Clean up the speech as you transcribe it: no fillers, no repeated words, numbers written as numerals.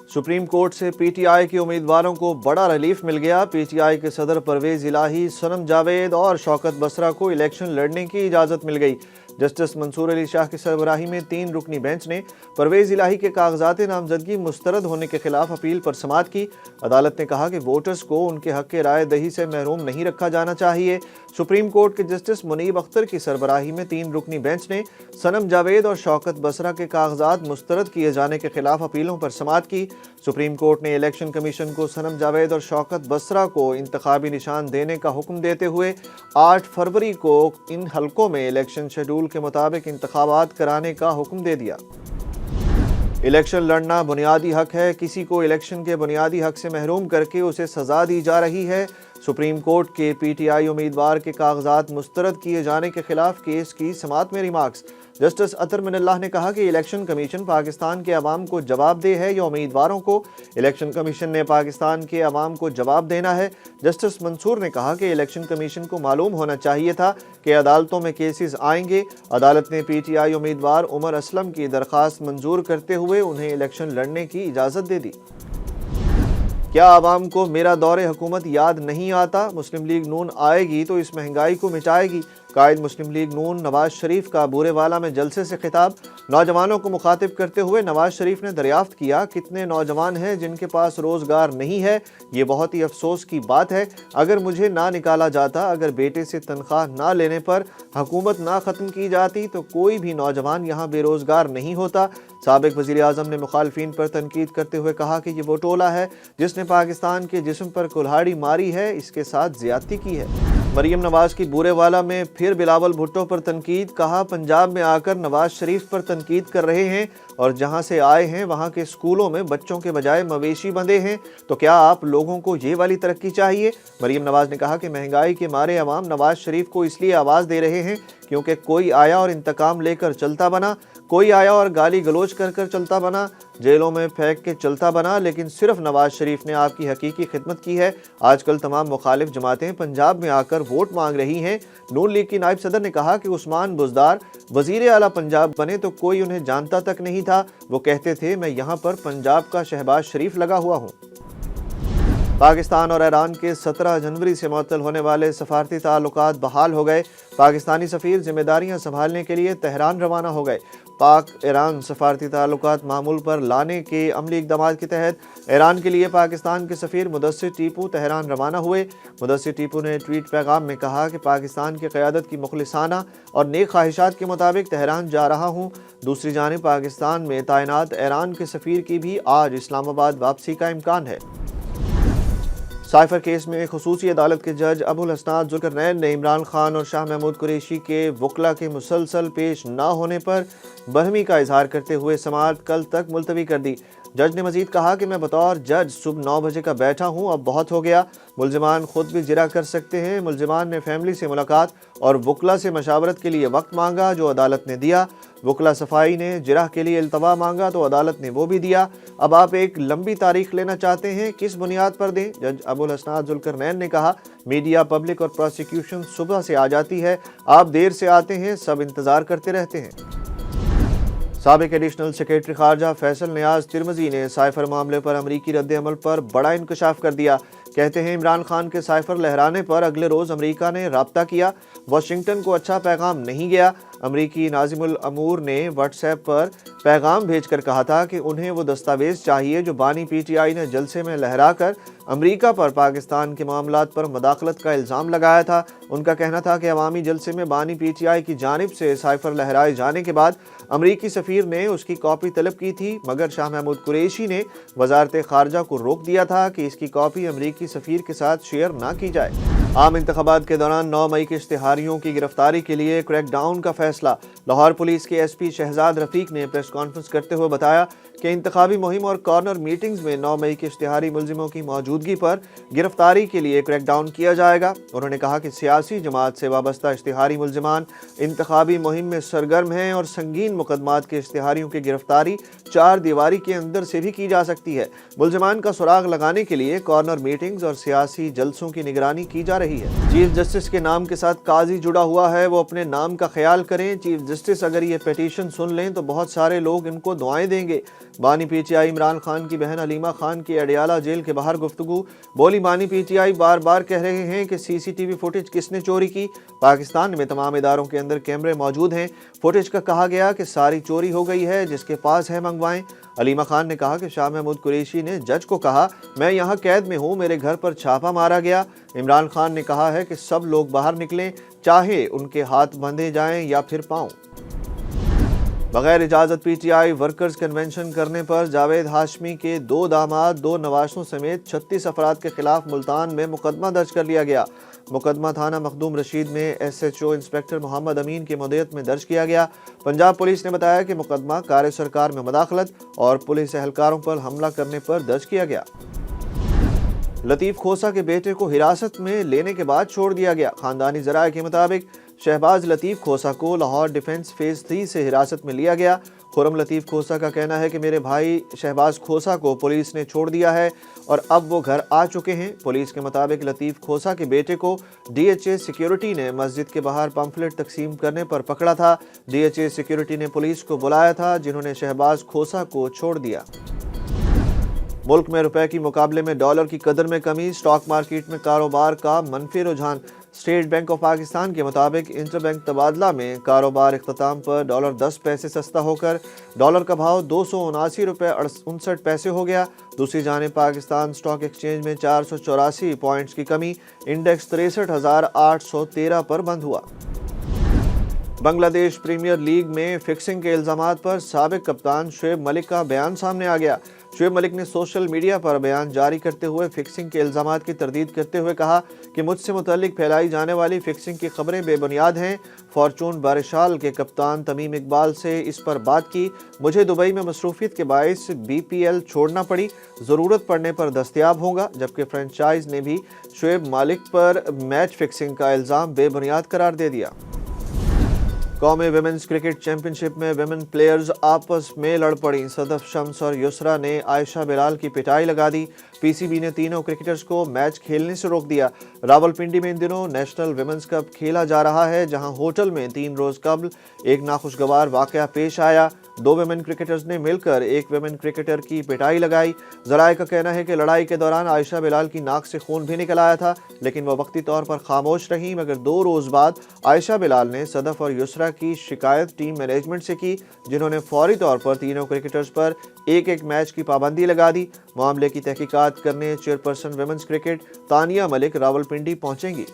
Supreme court से PTI के उम्मीदवारों को बड़ा रिलीफ मिल गया। पीटीआई के सदर परवेज इलाही, सनम जावेद और शौकत बसरा को इलेक्शन लड़ने की इजाज़त मिल गई। जस्टिस मंसूर अली शाह की सरबराही में 3 रुकनी बेंच ने परवेज इलाही के कागजात नामजदगी मुस्तरद होने के खिलाफ अपील पर समाअत की। अदालत ने कहा कि वोटर्स को उनके हक के राय दही से महरूम नहीं रखा जाना चाहिए। सुप्रीम कोर्ट के जस्टिस मुनीब अख्तर की सरबराही में 3 रुकनी बेंच ने सनम जावेद और शौकत बसरा के कागजात मुस्तरद किए जाने के खिलाफ अपीलों पर समाअत की। सुप्रीम कोर्ट ने इलेक्शन कमीशन को सनम जावेद और शौकत बसरा को इंतखाबी निशान देने का हुक्म देते हुए 8 फरवरी को इन हलकों में इलेक्शन शेड्यूल के मुताबिक इंतखाबात कराने का हुक्म दे दिया। इलेक्शन लड़ना बुनियादी हक है। किसी को इलेक्शन के बुनियादी हक से महरूम करके उसे सजा दी जा रही है। सुप्रीम कोर्ट के पीटीआई उम्मीदवार के कागजात मुस्तरद किए जाने के खिलाफ केस की समाअत में रिमार्क्स। जस्टिस अतर मिनल्लाह ने कहा कि इलेक्शन कमीशन पाकिस्तान के अवाम को जवाबदेह है या उम्मीदवारों को। इलेक्शन कमीशन ने पाकिस्तान के अवाम को जवाब देना है। जस्टिस मंसूर ने कहा कि इलेक्शन कमीशन को मालूम होना चाहिए था कि अदालतों में केसेस आएंगे। अदालत ने पीटीआई उम्मीदवार उमर असलम की दरख्वास्त मंजूर करते हुए उन्हें इलेक्शन लड़ने की इजाज़त दे दी। क्या आवाम को मेरा दौरे हुकूमत याद नहीं आता? मुस्लिम लीग नून आएगी तो इस महंगाई को मिटाएगी। कायद मुस्लिम लीग नून नवाज शरीफ का बूरेवाला में जलसे से खिताब। नौजवानों को मुखातिब करते हुए नवाज शरीफ ने दरियाफ्त किया, कितने नौजवान हैं जिनके पास रोज़गार नहीं है। ये बहुत ही अफसोस की बात है। अगर मुझे ना निकाला जाता, अगर बेटे से तनख्वाह ना लेने पर हुकूमत ना ख़त्म की जाती तो कोई भी नौजवान यहाँ बेरोज़गार नहीं होता। साबिक वज़ीर आज़म ने मुखालफीन पर तनकीद करते हुए कहा कि ये वो टोला है जिसने पाकिस्तान के जिस्म पर कुल्हाड़ी मारी है, इसके साथ ज़्यादती की है। मरीम नवाज की बूरेवाला में फिर बिलावल भुट्टो पर तनकीद। कहा, पंजाब में आकर नवाज शरीफ पर तनकीद कर रहे हैं और जहां से आए हैं वहां के स्कूलों में बच्चों के बजाय मवेशी बंधे हैं, तो क्या आप लोगों को ये वाली तरक्की चाहिए? मरीम नवाज ने कहा कि महंगाई के मारे अवाम नवाज शरीफ को इसलिए आवाज़ दे रहे हैं क्योंकि कोई आया और इंतकाम लेकर चलता बना, कोई आया और गाली गलोच कर कर चलता बना, जेलों में फेंक के चलता बना, लेकिन सिर्फ नवाज शरीफ ने आपकी हकीकी खिदमत की है। आजकल तमाम मुखालिफ जमातें पंजाब में आकर वोट मांग रही हैं। नून लीग की नायब सदर ने कहा कि उस्मान बुज़दार वज़ीर आला पंजाब बने तो कोई उन्हें जानता तक नहीं था। वो कहते थे मैं यहाँ पर पंजाब का शहबाज शरीफ लगा हुआ हूँ। पाकिस्तान और ईरान के 17 जनवरी से मुअत्तल होने वाले सफारती ताल्लुकात बहाल हो गए। पाकिस्तानी सफ़ीर जिम्मेदारियां संभालने के लिए तेहरान रवाना हो गए। पाक ईरान सफारती ताल्लुकात मामूल पर लाने के अमली इक़दामात के तहत ईरान के लिए पाकिस्तान के सफ़ीर मुदस्सिर टीपू तेहरान रवाना हुए। मुदस्सिर टीपू ने ट्वीट पैगाम में कहा कि पाकिस्तान की क़यादत की मुखलिसाना और नेक ख्वाहिशात के मुताबिक तेहरान जा रहा हूँ। दूसरी जानिब पाकिस्तान में तैनात ईरान के सफ़ीर की भी आज इस्लामाबाद वापसी का इम्कान है। साइफर केस में खुसूसी अदालत के जज अबुल हसनात जुल्करनैन ने इमरान खान और शाह महमूद कुरैशी के वकला के मुसलसल पेश न होने पर बरहमी का इजहार करते हुए समाअत कल तक मुलतवी कर दी। जज ने मजीद कहा कि मैं बतौर जज सुबह 9 बजे का बैठा हूँ, अब बहुत हो गया। मुलजिमान खुद भी जिरा कर सकते हैं। मुलजिमान ने फैमिली से मुलाकात और वकला से मशावरत के लिए वक्त मांगा, जो अदालत ने दिया। वकला सफाई ने जिरा के लिए इल्तवा मांगा तो अदालत ने वो भी दिया। अब आप एक लंबी तारीख लेना चाहते हैं, किस बुनियाद पर दें? जज अबुल हसनात जुल्करनैन ने कहा, मीडिया, पब्लिक और प्रोसिक्यूशन सुबह से आ जाती है, आप देर से आते हैं, सब इंतज़ार करते रहते हैं। साबिक एडिशनल सेक्रेटरी खारजा फैसल नियाज तिरमिज़ी ने साइफर मामले पर अमरीकी रद्द-ए-अमल पर बड़ा इंकशाफ कर दिया। कहते हैं इमरान खान के साइफर लहराने पर अगले रोज़ अमेरिका ने राब्ता किया। वाशिंगटन को अच्छा पैगाम नहीं गया। अमरीकी नाज़िमुल अमूर ने व्हाट्सएप पर पैगाम भेजकर कहा था कि उन्हें वो दस्तावेज़ चाहिए जो बानी पीटीआई ने जलसे में लहरा कर अमरीका पर पाकिस्तान के मामलात पर मदाखलत का इल्ज़ाम लगाया था। उनका कहना था कि अवामी जलसे में बानी पीटीआई की जानिब से साइफर लहराए जाने के बाद अमरीकी सफ़ीर ने उसकी कॉपी तलब की थी, मगर शाह महमूद कुरैशी ने वज़ारत ख़ारजा को रोक दिया था कि इसकी कॉपी अमरीकी सफ़ीर के साथ शेयर ना की जाए। आम इंतख़ाबात के दौरान 9 मई के इश्तिहारियों की गिरफ्तारी के लिए क्रैकडाउन का फैसला। लाहौर पुलिस के एसपी शहजाद रफ़ीक ने प्रेस कॉन्फ्रेंस करते हुए बताया कि इंतखाबी मुहिम और कॉर्नर मीटिंग्स में 9 मई के इश्तिहारी मुलजिमों की मौजूदगी पर गिरफ्तारी के लिए क्रैकडाउन किया जाएगा। उन्होंने कहा कि सियासी जमात से वाबस्ता इश्तिहारी मुलजिमान इंतखाबी मुहिम में सरगर्म हैं और संगीन मुकदमात के इश्तिहारियों की गिरफ्तारी 4 दीवारी के अंदर से भी की जा सकती है। मुलजिमान का सुराग लगाने के लिए कॉर्नर मीटिंग्स और सियासी जलसों की निगरानी की जा रही है। चीफ जस्टिस के नाम के साथ काजी जुड़ा हुआ है, वो अपने नाम का ख्याल करें। चीफ जस्टिस अगर ये पिटीशन सुन लें तो बहुत सारे लोग इनको दुआएं देंगे। बानी पीटीआई इमरान खान की बहन अलीमा खान की अडियाला जेल के बाहर गुफ्तगू। बोली बानी पीटीआई बार बार कह रहे हैं कि सीसीटीवी फुटेज किसने चोरी की। पाकिस्तान में तमाम इदारों के अंदर कैमरे मौजूद हैं। फुटेज का कहा गया कि सारी चोरी हो गई है, जिसके पास है मंगवाएं। अलीमा खान ने कहा कि शाह महमूद कुरैशी ने जज को कहा, मैं यहाँ कैद में हूँ, मेरे घर पर छापा मारा गया। इमरान खान ने कहा है कि सब लोग बाहर निकलें, चाहे उनके हाथ बंधे जाएं या फिर पांव। बगैर इजाज़त पीटीआई वर्कर्स कन्वेंशन करने पर जावेद हाशमी के 2 दामाद, 2 नवासों समेत 36 अफराद के खिलाफ मुल्तान में मुकदमा दर्ज कर लिया गया। मुकदमा थाना मखदूम रशीद में SHO इंस्पेक्टर मोहम्मद अमीन की मदीयत में दर्ज किया गया। पंजाब पुलिस ने बताया कि मुकदमा कार्य सरकार में मुदाखलत और पुलिस एहलकारों पर हमला करने पर दर्ज किया गया। लतीफ़ खोसा के बेटे को हिरासत में लेने के बाद छोड़ दिया गया। खानदानी ज़राए के मुताबिक शहबाज लतीफ़ खोसा को लाहौर डिफेंस फेज़ 3 से हिरासत में लिया गया। खुरम लतीफ़ खोसा का कहना है कि मेरे भाई शहबाज खोसा को पुलिस ने छोड़ दिया है और अब वो घर आ चुके हैं। पुलिस के मुताबिक लतीफ़ खोसा के बेटे को DHA सिक्योरिटी ने मस्जिद के बाहर पम्फलेट तकसीम करने पर पकड़ा था। DHA सिक्योरिटी ने पुलिस को बुलाया था, जिन्होंने शहबाज खोसा को छोड़ दिया। मुल्क में रुपए की मुकाबले में डॉलर की कदर में कमी, स्टॉक मार्केट में कारोबार का मनफी रुझान। स्टेट बैंक ऑफ पाकिस्तान के मुताबिक इंटरबैंक तबादला में कारोबार इख्तिताम पर डॉलर 10 पैसे सस्ता होकर डॉलर का भाव 279 रुपये 59 पैसे हो गया। दूसरी जानिब पाकिस्तान स्टॉक एक्सचेंज में 484 पॉइंट्स की कमी, इंडेक्स 63,813 पर बंद हुआ। बांग्लादेश प्रीमियर लीग में फिक्सिंग के इल्जामात पर साबिक कप्तान शुएब मलिक का बयान सामने आ गया। शुएब मलिक ने सोशल मीडिया पर बयान जारी करते हुए फिक्सिंग के इल्जामात की तरदीद करते हुए कहा कि मुझसे मुतल्लिक फैलाई जाने वाली फिक्सिंग की खबरें बेबुनियाद हैं। फॉर्चून बारिशाल के कप्तान तमीम इकबाल से इस पर बात की। मुझे दुबई में मसरूफियत के बायस BPL छोड़ना पड़ी, ज़रूरत पड़ने पर दस्तयाब होगा। जबकि फ्रेंचाइज ने भी शुएब मलिक पर मैच फिक्सिंग का इल्ज़ाम बेबुनियाद करार दे दिया। कौमी विमेंस क्रिकेट चैंपियनशिप में विमेन प्लेयर्स आपस में लड़ पड़ी। सदफ शम्स और युसरा ने आयशा बिलाल की पिटाई लगा दी। PCB ने तीनों क्रिकेटर्स को मैच खेलने से रोक दिया। रावलपिंडी में इन दिनों नेशनल विमेंस कप खेला जा रहा है, जहां होटल में 3 रोज कबल एक नाखुशगवार वाकया पेश आया। 2 विमेन क्रिकेटर्स ने मिलकर एक विमेन क्रिकेटर की पिटाई लगाई। ज़राए का कहना है कि लड़ाई के दौरान आयशा बिलाल की नाक से खून भी निकल आया था, लेकिन वह वक्ती तौर पर खामोश रहीं। मगर 2 रोज़ बाद आयशा बिलाल ने सदफ और युसरा की शिकायत टीम मैनेजमेंट से की, जिन्होंने फौरी तौर पर तीनों क्रिकेटर्स पर एक मैच की पाबंदी लगा दी। मामले की तहकीकात करने chairperson women's cricket Tania Malik Rawalpindi पहुंचेंगी।